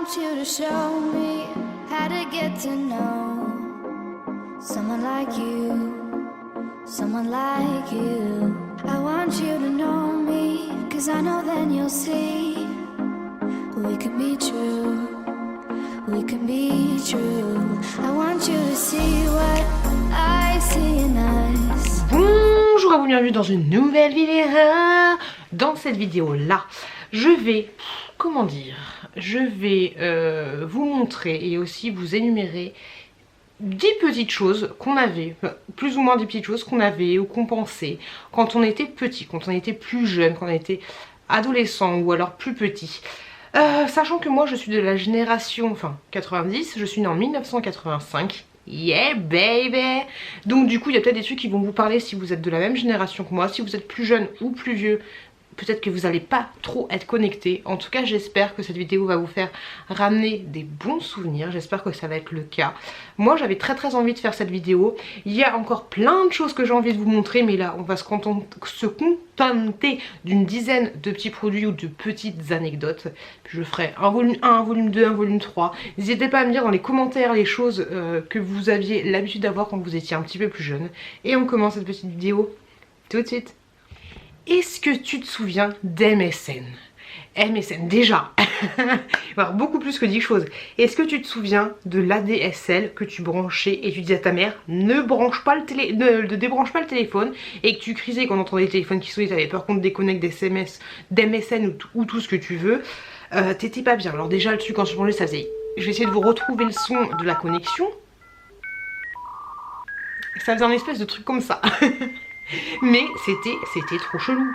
want you to show me how to get to know someone like you, someone like you. I want you to know me, 'cause I know then you'll see we could be true, we could be true. I want you to see what I see in us. Bonjour à vous, bienvenue dans une nouvelle vidéo. Dans cette vidéo là, je vais, comment dire, je vais vous montrer et aussi vous énumérer 10 petites choses qu'on avait, plus ou moins 10 petites choses qu'on avait ou qu'on pensait quand on était petit, quand on était plus jeune, quand on était adolescent ou alors plus petit. Sachant que moi je suis de la génération, 90, je suis née en 1985. Yeah baby. Donc du coup il y a peut-être des trucs qui vont vous parler si vous êtes de la même génération que moi. Si vous êtes plus jeune ou plus vieux, peut-être que vous n'allez pas trop être connecté. En tout cas j'espère que cette vidéo va vous faire ramener des bons souvenirs. J'espère que ça va être le cas. Moi j'avais très envie de faire cette vidéo. Il y a encore plein de choses que j'ai envie de vous montrer, mais là on va se contenter d'une dizaine de petits produits ou de petites anecdotes. Puis je ferai un volume 1, un volume 2, un volume 3. N'hésitez pas à me dire dans les commentaires les choses que vous aviez l'habitude d'avoir quand vous étiez un petit peu plus jeune. Et on commence cette petite vidéo tout de suite. Est-ce que tu te souviens d'MSN? MSN, déjà, alors, beaucoup plus que 10 choses. Est-ce que tu te souviens de l'ADSL que tu branchais et tu disais à ta mère ne débranche pas le téléphone, et que tu crisais quand on entendait le téléphone qui sonnait, tu avais peur qu'on te déconnecte des SMS, d'MSN ou tout ce que tu veux, t'étais pas bien. Alors déjà le truc quand tu branchais ça faisait, je vais essayer de vous retrouver le son de la connexion, ça faisait un espèce de truc comme ça. Mais c'était trop chelou.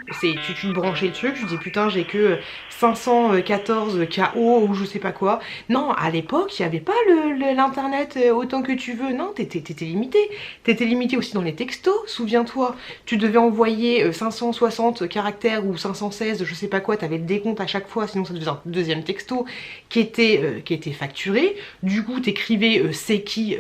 Tu branchais le truc, tu dis putain j'ai que 514 KO ou je sais pas quoi. Non, à l'époque il n'y avait pas l'internet autant que tu veux. Non, t'étais limité. T'étais limité aussi dans les textos, souviens-toi. Tu devais envoyer 560 caractères ou 516 je sais pas quoi, t'avais le décompte à chaque fois, sinon ça te faisait un deuxième texto qui était facturé. Du coup t'écrivais CKI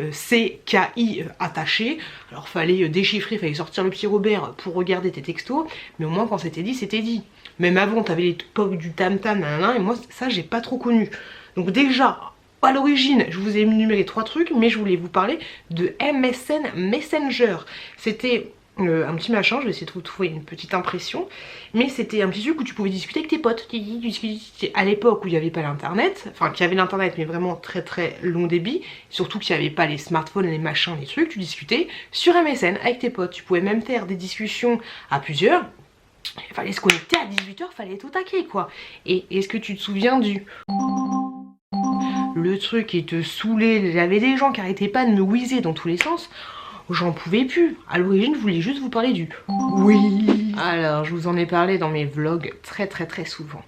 attaché. Alors fallait déchiffrer, fallait sortir le petit Robert pour regarder tes textos, mais au moins quand c'était dit, c'était dit. Même avant, t'avais l'époque du tam-tam, nanana, et moi ça j'ai pas trop connu. Donc déjà, à l'origine, je vous ai énuméré 3 trucs, mais je voulais vous parler de MSN Messenger. C'était un petit machin, je vais essayer de vous trouver une petite impression, mais c'était un petit truc où tu pouvais discuter avec tes potes. À l'époque où il n'y avait pas l'internet, enfin qu'il y avait l'internet mais vraiment très long débit, surtout qu'il n'y avait pas les smartphones, les machins, les trucs, tu discutais sur MSN avec tes potes. Tu pouvais même faire des discussions à plusieurs. Il fallait se connecter à 18 h, fallait être au taquet quoi. Et est-ce que tu te souviens le truc qui te saoulait? Il y avait des gens qui arrêtaient pas de me whizzer dans tous les sens. J'en pouvais plus. À l'origine, je voulais juste vous parler du oui. Alors, je vous en ai parlé dans mes vlogs très souvent.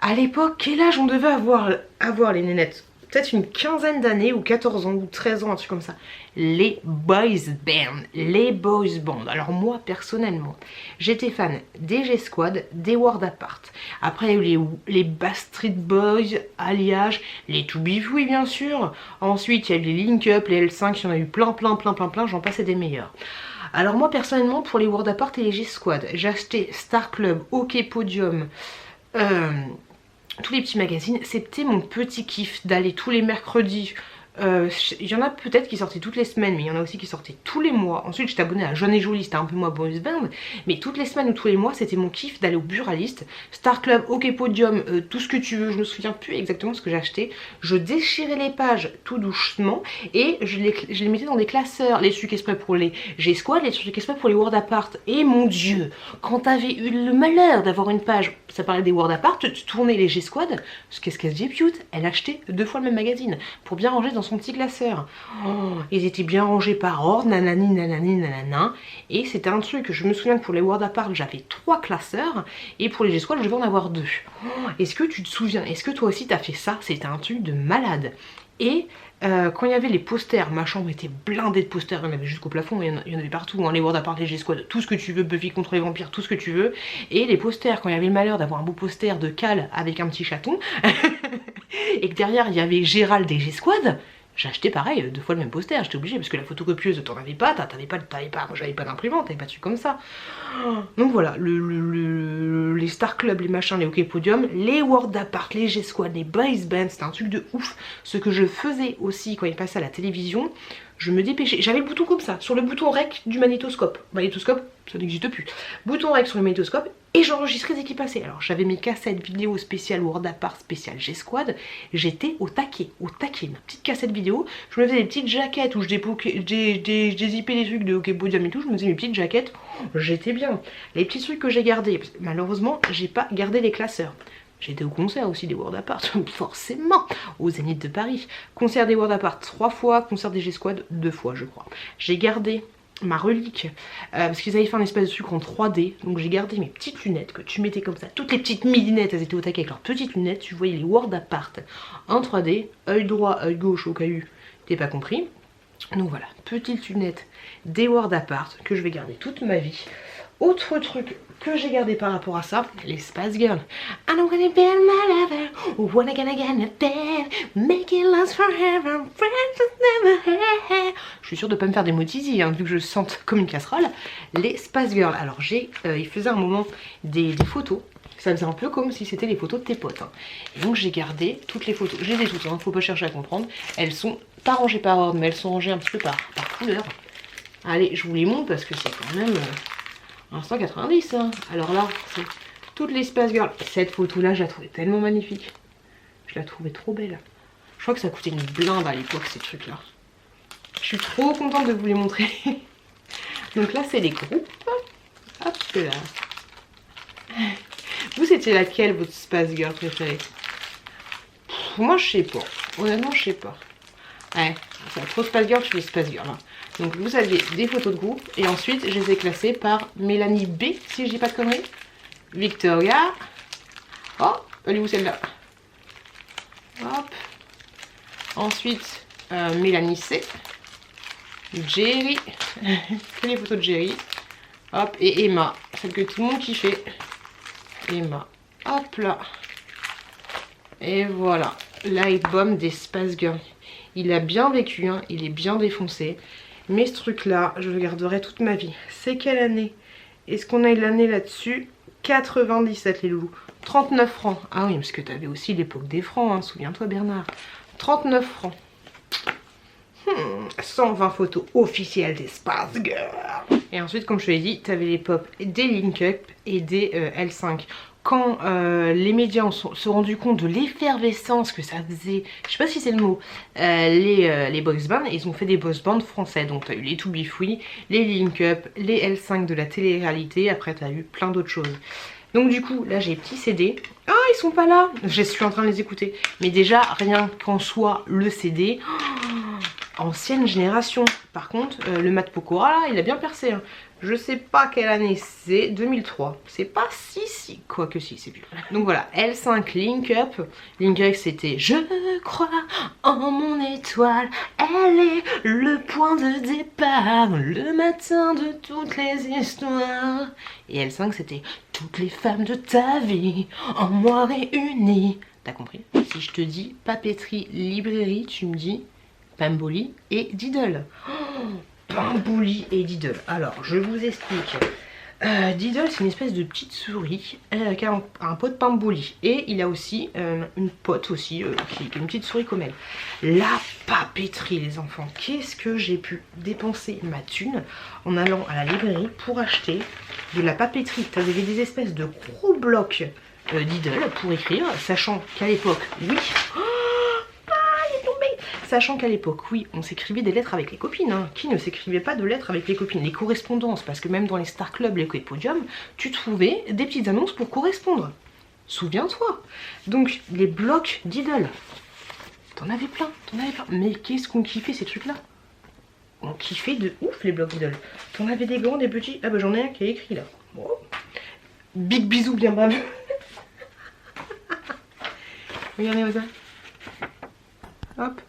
À l'époque, quel âge on devait avoir les nénettes? Peut-être une quinzaine d'années ou 14 ans ou 13 ans, un truc comme ça. Les boys band. Les boys band. Alors moi, personnellement, j'étais fan des G-Squad, des World Apart. Après, il y a eu les Backstreet Boys, Alliage, les 2BE, bien sûr. Ensuite, il y a eu les Link Up, les L5, il y en a eu plein, j'en passais des meilleurs. Alors moi, personnellement, pour les World Apart et les G-Squad, j'ai acheté Star Club, OK Podium, tous les petits magazines. C'était mon petit kiff d'aller tous les mercredis. Il y en a peut-être qui sortaient toutes les semaines, mais il y en a aussi qui sortaient tous les mois. Ensuite j'étais abonnée à Jeune et Jolie, c'était un peu moi boys band, mais toutes les semaines ou tous les mois c'était mon kiff d'aller au Buraliste. Star Club, OK Podium, tout ce que tu veux, je me souviens plus exactement ce que j'ai acheté. Je déchirais les pages tout doucement et je les mettais dans des classeurs, les trucs exprès pour les G-Squad, les trucs exprès pour les World Apart. Et mon dieu, quand t'avais eu le malheur d'avoir une page, ça parlait des World Apart, tu tournais les G-Squad, qu'est-ce qu'elle se dit cute, elle achetait 2 fois le même magazine pour bien ranger dans son petit classeur. Oh, ils étaient bien rangés par ordre, nanani, nanana. Et c'était un truc, je me souviens que pour les World Apart, j'avais 3 classeurs. Et pour les G-Squad, je devais en avoir 2. Oh, est-ce que tu te souviens? Est-ce que toi aussi t'as fait ça? C'était un truc de malade. Et quand il y avait les posters, ma chambre était blindée de posters, il y en avait jusqu'au plafond, il y en avait partout, hein, les World Apart, les G-Squad, tout ce que tu veux, Buffy contre les vampires, tout ce que tu veux. Et les posters, quand il y avait le malheur d'avoir un beau poster de Cal avec un petit chaton, et que derrière il y avait Gérald des G-Squad, j'ai acheté pareil, 2 fois le même poster, j'étais obligée parce que la photocopieuse t'en avais pas, moi j'avais pas d'imprimante, t'avais pas de trucs comme ça. Donc voilà, les Star Club, les machins, les OK Podium, les World Apart, les G-Squad, les Boys Band, c'était un truc de ouf. Ce que je faisais aussi quand il passait à la télévision, je me dépêchais, j'avais le bouton comme ça, sur le bouton rec du magnétoscope. Magnétoscope, ça n'existe plus. Bouton rec sur le magnétoscope et j'enregistrais dès qu'il passait. Alors j'avais mes cassettes vidéo spéciales World Apart, spéciales G-Squad, j'étais au taquet, ma petite cassette vidéo. Je me faisais des petites jaquettes où je dézippais les trucs de OK Podium et tout, je me faisais mes petites jaquettes, j'étais bien. Les petits trucs que j'ai gardés, malheureusement j'ai pas gardé les classeurs. J'étais au concert aussi des World Apart, forcément, au Zénith de Paris. Concert des World Apart 3 fois, concert des G-Squad 2 fois je crois. J'ai gardé ma relique, parce qu'ils avaient fait un espèce de truc en 3D, donc j'ai gardé mes petites lunettes que tu mettais comme ça. Toutes les petites midi-lunettes, elles étaient au taquet avec leurs petites lunettes, tu voyais les World Apart en 3D, œil droit, œil gauche au cas où t'es pas compris. Donc voilà, petites lunettes des World Apart que je vais garder toute ma vie. Autre truc que j'ai gardé par rapport à ça, les Spice Girls. I don't wanna be my lover, when I gonna get it dead, make it last forever, friends never had. Je suis sûre de pas me faire des mots teasy, hein, vu que je sente comme une casserole. Les Spice Girls. Alors il faisait un moment des photos. Ça faisait un peu comme si c'était les photos de tes potes. Hein. Et donc j'ai gardé toutes les photos. J'ai les toutes, hein, faut pas chercher à comprendre. Elles sont pas rangées par ordre, mais elles sont rangées un petit peu par couleur. Allez, je vous les montre parce que c'est quand même... 190 hein. Alors là, c'est toutes les Spice Girls. Cette photo là, je la trouvais tellement magnifique. Je la trouvais trop belle. Je crois que ça coûtait une blinde à l'époque ces trucs là. Je suis trop contente de vous les montrer. Donc là c'est les groupes. Hop là. Vous c'était laquelle votre Spice Girl préférée? Moi je sais pas. Honnêtement je sais pas. Ouais, c'est trop Spice Girl, je fais Spice Girl. Hein. Donc vous aviez des photos de groupe et ensuite je les ai classées par Mélanie B, si je dis pas de conneries. Victoria. Oh, elle est où celle-là? Hop. Ensuite, Mélanie C. Jerry. Que les photos de Jerry. Hop, et Emma. Celle que tout le monde kiffait. Emma. Hop là. Et voilà. L'album des Spice Girls. Il a bien vécu, hein, il est bien défoncé. Mais ce truc là, je le garderai toute ma vie. C'est quelle année? Est-ce qu'on a eu l'année là-dessus? 97 les loulous. 39 francs. Ah oui, parce que t'avais aussi l'époque des francs, hein, souviens-toi Bernard. 39 francs. 120 photos officielles des Spice Girls. Et ensuite, comme je te l'ai dit, t'avais les pop des Link Up et des L5. Quand les médias se sont rendus compte de l'effervescence que ça faisait, je sais pas si c'est le mot, les boys bands, ils ont fait des boys bands français. Donc t'as eu les To Be Free, les Link Up, les L5 de la télé-réalité, après t'as eu plein d'autres choses. Donc du coup, là j'ai petits CD. Ah, ils sont pas là. Je suis en train de les écouter. Mais déjà, rien qu'en soi, le CD... ancienne génération. Par contre, le Mat Pokora, là, il a bien percé. Hein. Je sais pas quelle année c'est, 2003. C'est pas si, quoique si, c'est plus. Donc voilà, L5 Link Up. Link Up c'était Je crois en mon étoile, elle est le point de départ, le matin de toutes les histoires. Et L5 c'était Toutes les femmes de ta vie, en moi réunies. T'as compris? Si je te dis papeterie, librairie, tu me dis Pamboli et Diddle. Oh, Pamboli et Diddle. Alors, je vous explique. Diddle, c'est une espèce de petite souris qui a un pote Pamboli. Et il a aussi une pote aussi, qui est une petite souris comme elle. La papeterie, les enfants. Qu'est-ce que j'ai pu dépenser ma thune en allant à la librairie pour acheter de la papeterie. T'avais des espèces de gros blocs Diddle pour écrire, sachant qu'à l'époque, oui... Sachant qu'à l'époque, oui, on s'écrivait des lettres avec les copines. Hein. Qui ne s'écrivait pas de lettres avec les copines? Les correspondances, parce que même dans les Star Club, les Podium, tu trouvais des petites annonces pour correspondre. Souviens-toi. Donc, les blocs Diddle. T'en avais plein, Mais qu'est-ce qu'on kiffait ces trucs-là? On kiffait de ouf les blocs Diddle. T'en avais des grands, des petits. Ah bah j'en ai un qui est écrit là. Bon. Big bisous bien baveux. Regardez ça. Hop.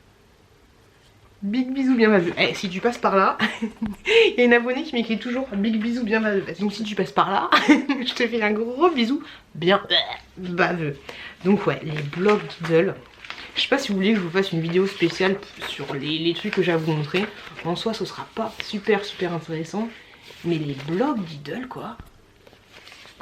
Big bisous bien baveux. Eh, si tu passes par là, il y a une abonnée qui m'écrit toujours big bisous bien baveux. Donc si tu passes par là, je te fais un gros bisou bien baveux. Donc ouais, les blocs Diddle. Je sais pas si vous voulez que je vous fasse une vidéo spéciale sur les trucs que j'ai à vous montrer. En soi, ce sera pas super intéressant. Mais les blogs d'Idle, quoi.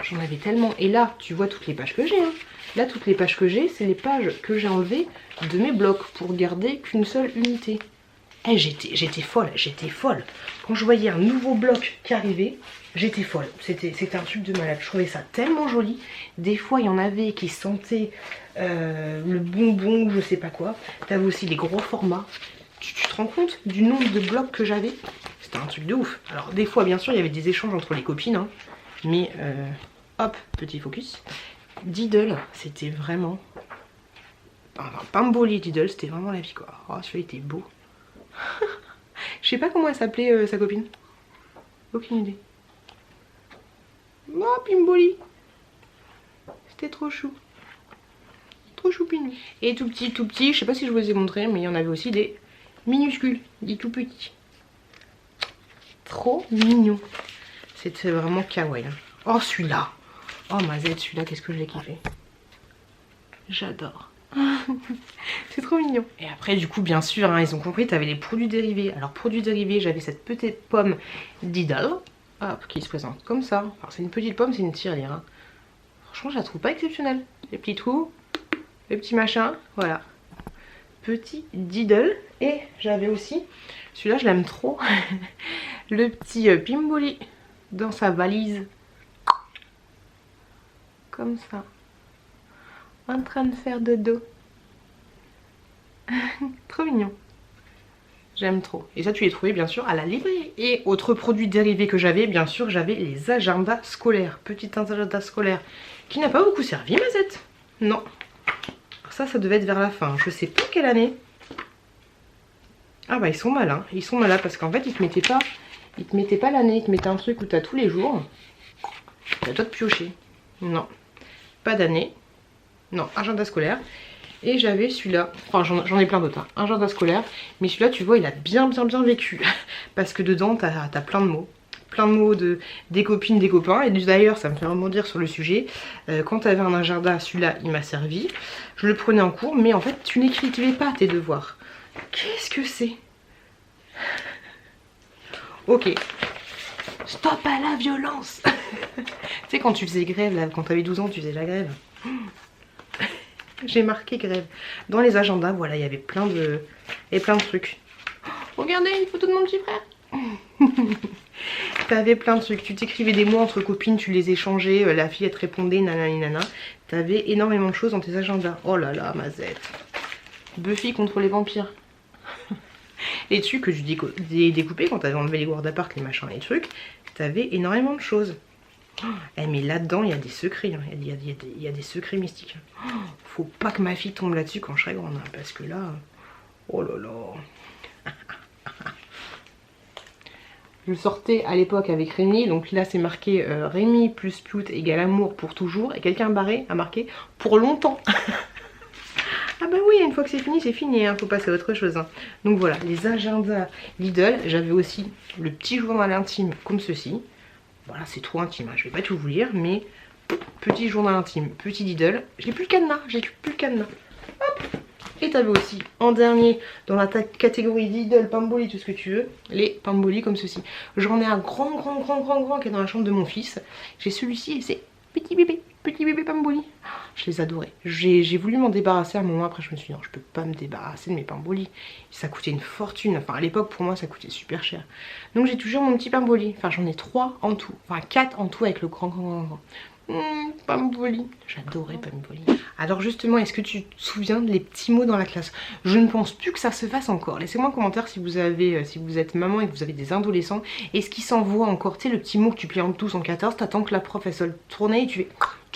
J'en avais tellement. Et là, tu vois toutes les pages que j'ai. Hein. Là, toutes les pages que j'ai, c'est les pages que j'ai enlevées de mes blocs pour garder qu'une seule unité. Eh, j'étais folle. Quand je voyais un nouveau bloc qui arrivait, j'étais folle. C'était un truc de malade. Je trouvais ça tellement joli. Des fois, il y en avait qui sentaient le bonbon ou je sais pas quoi. T'avais aussi les gros formats. Tu te rends compte du nombre de blocs que j'avais? C'était un truc de ouf. Alors, des fois, bien sûr, il y avait des échanges entre les copines. Hein, mais, hop, petit focus. D'Idle, c'était vraiment... Enfin, Pamboli d'Idle, c'était vraiment la vie, quoi. Oh, celui-là était beau. Je sais pas comment elle s'appelait sa copine. Aucune idée. Oh, Pimboli. C'était trop chou. Trop choupinou. Et tout petit, je sais pas si je vous ai montré, mais il y en avait aussi des minuscules, des tout petits. Trop mignon. C'était vraiment kawaii. Hein. Oh, celui-là. Oh, ma Z, celui-là, qu'est-ce que je l'ai kiffé. J'adore. C'est trop mignon. Et après, du coup, bien sûr, hein, ils ont compris, t'avais les produits dérivés. Alors, produits dérivés, j'avais cette petite pomme d'Idle. Hop, qui se présente comme ça. Alors, c'est une petite pomme, c'est une tirelire. Hein. Franchement, je la trouve pas exceptionnelle. Les petits trous, les petits machins, voilà. Petit d'Idle. Et j'avais aussi, celui-là, je l'aime trop. Le petit Pimboli dans sa valise. Comme ça. En train de faire dodo. Trop mignon. J'aime trop. Et ça, tu les trouvais bien sûr à la librairie. Et autre produit dérivé que j'avais, bien sûr, j'avais les agendas scolaires. Petit agenda scolaire qui n'a pas beaucoup servi, ma zette. Non. Ça devait être vers la fin. Je sais pas quelle année. Ah bah, ils sont malins. Ils sont malins parce qu'en fait, ils te mettaient pas l'année. Ils te mettaient un truc où t'as tous les jours. C'est à toi de piocher. Non. Pas d'année. Non, agenda scolaire. Et j'avais celui-là. Enfin, j'en ai plein d'autres. Hein. Agenda scolaire. Mais celui-là, tu vois, il a bien vécu. Parce que dedans, t'as plein de mots. Plein de mots des copines, des copains. Et d'ailleurs, ça me fait rebondir sur le sujet. Quand t'avais un agenda, celui-là, il m'a servi. Je le prenais en cours. Mais en fait, tu n'écrivais pas tes devoirs. Qu'est-ce que c'est? Ok. Stop à la violence. Tu sais, quand tu faisais grève, là, quand t'avais 12 ans, tu faisais la grève. J'ai marqué grève. Dans les agendas, voilà, il y avait plein de trucs. Oh, regardez, une photo de mon petit frère. T'avais plein de trucs. Tu t'écrivais des mots entre copines, tu les échangeais. La fille, elle te répondait, nanani nana. T'avais énormément de choses dans tes agendas. Oh là là, ma zette. Buffy contre les vampires. Les trucs que tu découpais quand t'avais enlevé les gourdes d'appart, les machins, les trucs. T'avais énormément de choses. Eh mais là-dedans, il y a des secrets. Hein. Il y a des secrets mystiques. Faut pas que ma fille tombe là-dessus quand je serai grande. Hein, parce que là... Oh là là. Je sortais à l'époque avec Rémi. Donc là, c'est marqué Rémi plus Piout égale amour pour toujours. Et quelqu'un barré a marqué pour longtemps. Ah bah oui, une fois que c'est fini, hein, faut passer à autre chose. Hein. Donc voilà, les agendas Lidl. J'avais aussi le petit journal intime comme ceci. Voilà, c'est trop intime, hein. Je vais pas tout vous lire, mais petit journal intime, petit Lidl. J'ai plus le cadenas, Hop. Et t'avais aussi, en dernier, dans la catégorie Lidl, Pamboli, tout ce que tu veux, les Pamboli comme ceci. J'en ai un grand qui est dans la chambre de mon fils. J'ai celui-ci et c'est petit bébé Pamboli. Je les adorais. J'ai voulu m'en débarrasser à un moment, après je me suis dit non, je peux pas me débarrasser de mes Pamboli. Ça coûtait une fortune, enfin à l'époque pour moi ça coûtait super cher. Donc j'ai toujours mon petit Pamboli, enfin j'en ai 3 en tout, enfin 4 en tout avec le grand. Pamboli, j'adorais Pamboli. Alors justement, est-ce que tu te souviens des petits mots dans la classe? Je ne pense plus que ça se fasse encore. Laissez-moi un commentaire si vous êtes maman et que vous avez des adolescents. Est-ce qu'ils s'envoient encore, tu sais, le petit mot que tu plies en 12 en 14, t'attends que la prof elle soit tournée et tu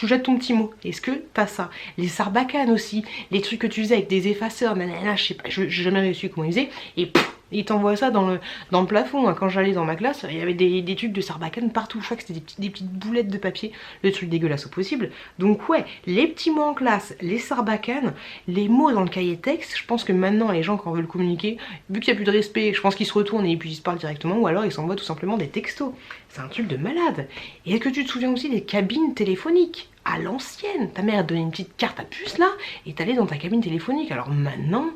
jettes ton petit mot. Est-ce que t'as ça? Les sarbacanes aussi, les trucs que tu faisais avec des effaceurs, nanana, je sais pas, j'ai jamais réussi comment ils faisaient. Et ils t'envoient ça dans le plafond. Quand j'allais dans ma classe, il y avait des trucs de sarbacane partout. Je crois que c'était des petites boulettes de papier, le truc dégueulasse au possible. Donc ouais, les petits mots en classe, les sarbacanes, les mots dans le cahier texte. Je pense que maintenant les gens quand veulent communiquer, vu qu'il n'y a plus de respect, je pense qu'ils se retournent et puis ils se parlent directement, ou alors ils s'envoient tout simplement des textos. C'est un truc de malade. Et est-ce que tu te souviens aussi des cabines téléphoniques? à l'ancienne. Ta mère te donnait une petite carte à puce là et t'allais dans ta cabine téléphonique. Alors maintenant,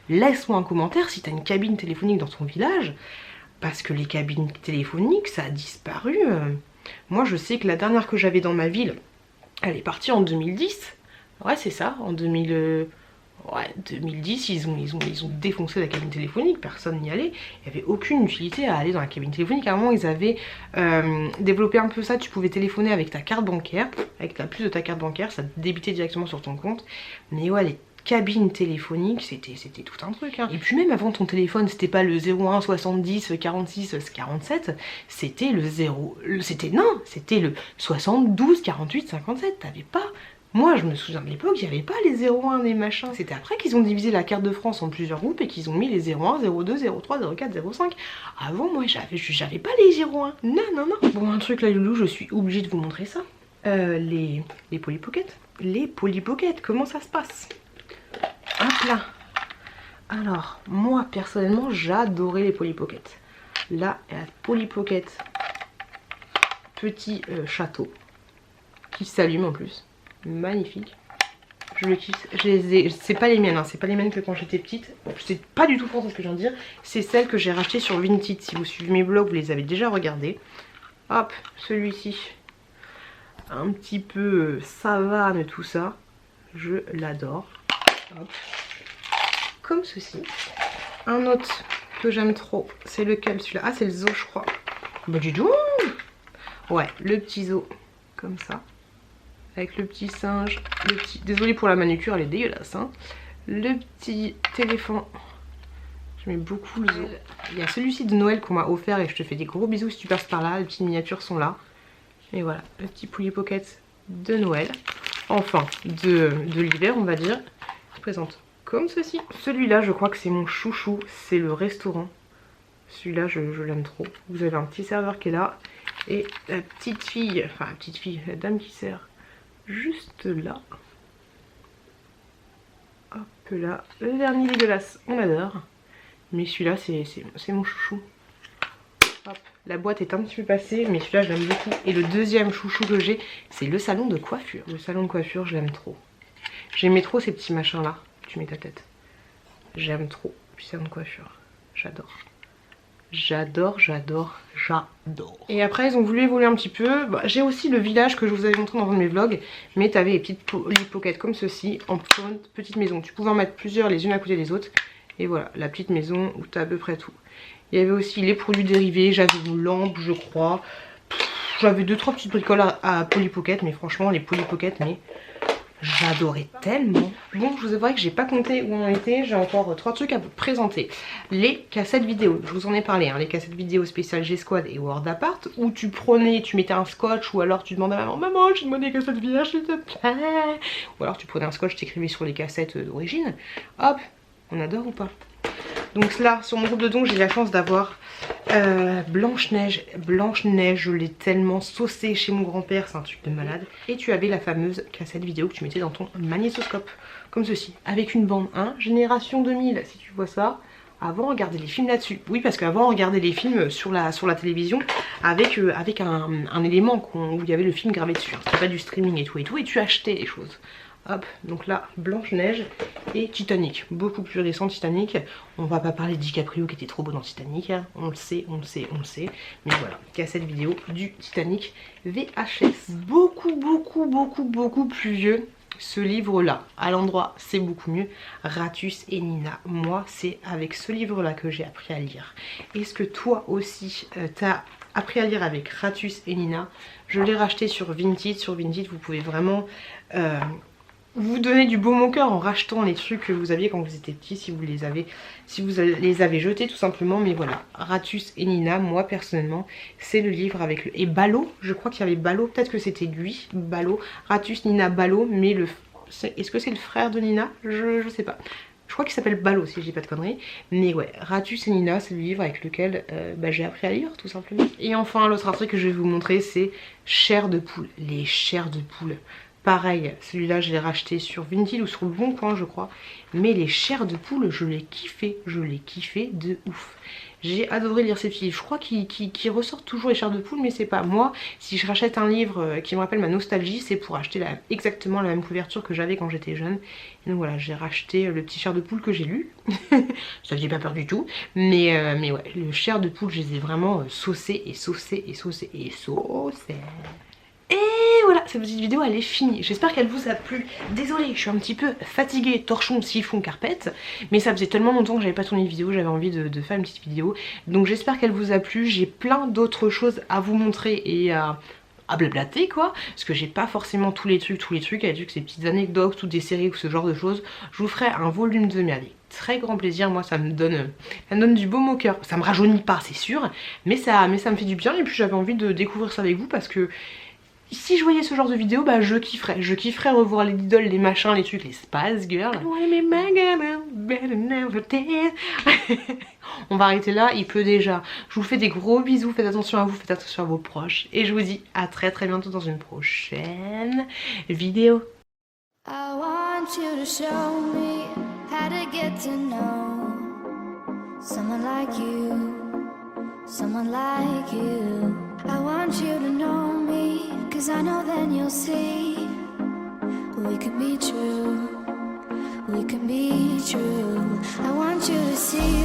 laisse-moi un commentaire si t'as une cabine téléphonique dans ton village, parce que les cabines téléphoniques, ça a disparu. Moi, je sais que la dernière que j'avais dans ma ville, elle est partie en 2010. Ouais, c'est ça, en 2010, ils ont défoncé la cabine téléphonique, personne n'y allait. Il n'y avait aucune utilité à aller dans la cabine téléphonique. À un moment, ils avaient développé un peu ça. Tu pouvais téléphoner avec ta carte bancaire, avec la puce de ta carte bancaire, ça te débitait directement sur ton compte. Mais ouais, les cabines téléphoniques, c'était tout un truc. Hein. Et puis même avant ton téléphone, c'était pas le 01 70 46 47, c'était le 0... C'était le 72 48 57, t'avais pas... Moi, je me souviens de l'époque, il n'y avait pas les 01 des machins. C'était après qu'ils ont divisé la carte de France en plusieurs groupes et qu'ils ont mis les 01, 02, 03, 04, 05. Avant, moi, j'avais pas les 01. Non, non, non. Bon, un truc là, loulou, je suis obligée de vous montrer ça. Les Polly Pocket. Les Polly Pocket, comment ça se passe? Hop là. Alors, moi, personnellement, j'adorais les Polly Pocket. Là, il y a Polly Pocket petit château qui s'allume en plus. Magnifique, je le kiffe. C'est pas les miennes, hein. C'est pas les miennes que quand j'étais petite. C'est pas du tout français ce que je viens de dire. C'est celles que j'ai rachetées sur Vinted. Si vous suivez mes vlogs, vous les avez déjà regardées. Hop, celui-ci, un petit peu savane, tout ça. Je l'adore. Comme ceci. Un autre que j'aime trop, c'est lequel celui-là? Ah, c'est le zoo, je crois. Bah du tout. Ouais, le petit zoo, comme ça. Avec le petit singe, le petit... Désolée pour la manucure, elle est dégueulasse, hein. Le petit éléphant. J'aimais beaucoup le zoo. Il y a celui-ci de Noël qu'on m'a offert et je te fais des gros bisous si tu passes par là. Les petites miniatures sont là. Et voilà, le petit Polly Pocket de Noël. Enfin, de l'hiver, on va dire. Je présente comme ceci. Celui-là, je crois que c'est mon chouchou. C'est le restaurant. Celui-là, je l'aime trop. Vous avez un petit serveur qui est là. Et la petite fille, enfin la petite fille, la dame qui sert juste là. Hop là. Le dernier dégueulasse, on adore. Mais celui-là, c'est mon chouchou. Hop. La boîte est un petit peu passée, mais celui-là, je l'aime beaucoup. Et le deuxième chouchou que j'ai, c'est le salon de coiffure. Le salon de coiffure, je l'aime trop. J'aimais trop ces petits machins-là. Tu mets ta tête. J'aime trop. Puis salon de coiffure. J'adore. J'adore, j'adore, j'adore. Et après ils ont voulu évoluer un petit peu. Bah, j'ai aussi le village que je vous avais montré dans un de mes vlogs. Mais tu avais les petites Polly Pocket comme ceci, en petite maison. Tu pouvais en mettre plusieurs les unes à côté des autres. Et voilà, la petite maison où tu as à peu près tout. Il y avait aussi les produits dérivés. J'avais une lampe, je crois. J'avais 2-3 petites bricoles à Polly Pocket. Mais franchement, les Polly Pocket, mais... j'adorais tellement. Bon, je vous avouerai que j'ai pas compté où on était. J'ai encore 3 trucs à vous présenter. Les cassettes vidéo, je vous en ai parlé, hein, les cassettes vidéo spéciales G-Squad et World Apart, où tu mettais un scotch, ou alors tu demandais à maman, maman, j'ai demandé des cassettes vidéo, s'il te plaît. Ou alors tu prenais un scotch, t'écrivais sur les cassettes d'origine. Hop, on adore ou pas? Donc là, sur mon groupe de dons, j'ai la chance d'avoir Blanche-Neige. Blanche-Neige, je l'ai tellement saucée chez mon grand-père, c'est un truc de malade. Et tu avais la fameuse cassette vidéo que tu mettais dans ton magnétoscope, comme ceci, avec une bande, hein, Génération 2000, si tu vois ça. Avant, on regardait les films là-dessus. Oui, parce qu'avant, on regardait les films sur la télévision avec un élément où il y avait le film gravé dessus. Hein. C'était pas du streaming et tout, et tu achetais les choses. Hop, donc là, Blanche-Neige et Titanic. Beaucoup plus récent Titanic. On va pas parler de DiCaprio qui était trop beau dans Titanic. Hein. On le sait, on le sait, on le sait. Mais voilà, cassette vidéo du Titanic VHS. Beaucoup, beaucoup, beaucoup, beaucoup plus vieux. Ce livre-là, à l'endroit, c'est beaucoup mieux. Ratus et Nina. Moi, c'est avec ce livre-là que j'ai appris à lire. Est-ce que toi aussi, t'as appris à lire avec Ratus et Nina? Je l'ai racheté sur Vinted. Sur Vinted, vous pouvez vraiment... vous donnez du beau mon cœur en rachetant les trucs que vous aviez quand vous étiez petit, si vous les avez jetés tout simplement. Mais voilà, Ratus et Nina, moi personnellement, c'est le livre avec le... Et Ballot, je crois qu'il y avait Ballot, peut-être que c'était lui, Ballot, Ratus, Nina, Ballot, mais le... Est-ce que c'est le frère de Nina? Je sais pas. Je crois qu'il s'appelle Ballot si je dis pas de conneries. Mais ouais, Ratus et Nina, c'est le livre avec lequel j'ai appris à lire tout simplement. Et enfin, l'autre truc que je vais vous montrer, c'est chair de poule. Les chairs de poule. Pareil, celui-là je l'ai racheté sur Vinted ou sur Le Bon Coin je crois. Mais les chairs de poule, je l'ai kiffé de ouf. J'ai adoré lire ces petits livres. Je crois qu'ils ressortent toujours les chairs de poule, mais c'est pas moi. Si je rachète un livre qui me rappelle ma nostalgie, c'est pour acheter exactement la même couverture que j'avais quand j'étais jeune. Et donc voilà, j'ai racheté le petit chair de poule que j'ai lu. Ça faisait pas peur du tout. Mais ouais, le chair de poule, je les ai vraiment saucés et saucés et saucés et saucés. Et voilà, cette petite vidéo elle est finie. J'espère qu'elle vous a plu. Désolée, je suis un petit peu fatiguée, torchon, siphon, carpette. Mais ça faisait tellement longtemps que j'avais pas tourné une vidéo, j'avais envie de faire une petite vidéo. Donc j'espère qu'elle vous a plu. J'ai plein d'autres choses à vous montrer et à blablater quoi. Parce que j'ai pas forcément tous les trucs, avec ces petites anecdotes ou des séries ou ce genre de choses. Je vous ferai un volume 2 mais avec très grand plaisir. Moi ça me donne du baume au cœur. Ça me rajeunit pas c'est sûr. Mais ça me fait du bien et puis j'avais envie de découvrir ça avec vous parce que si je voyais ce genre de vidéo, bah je kifferais. Je kifferais revoir les idoles, les machins, les trucs, les Spice Girls. On va arrêter là, il pleut déjà. Je vous fais des gros bisous, faites attention à vous, faites attention à vos proches. Et je vous dis à très bientôt dans une prochaine vidéo. I want you to show me how to get to know someone like you, someone like you. I want you to know me, 'cause I know then you'll see we could be true, we could be true. I want you to see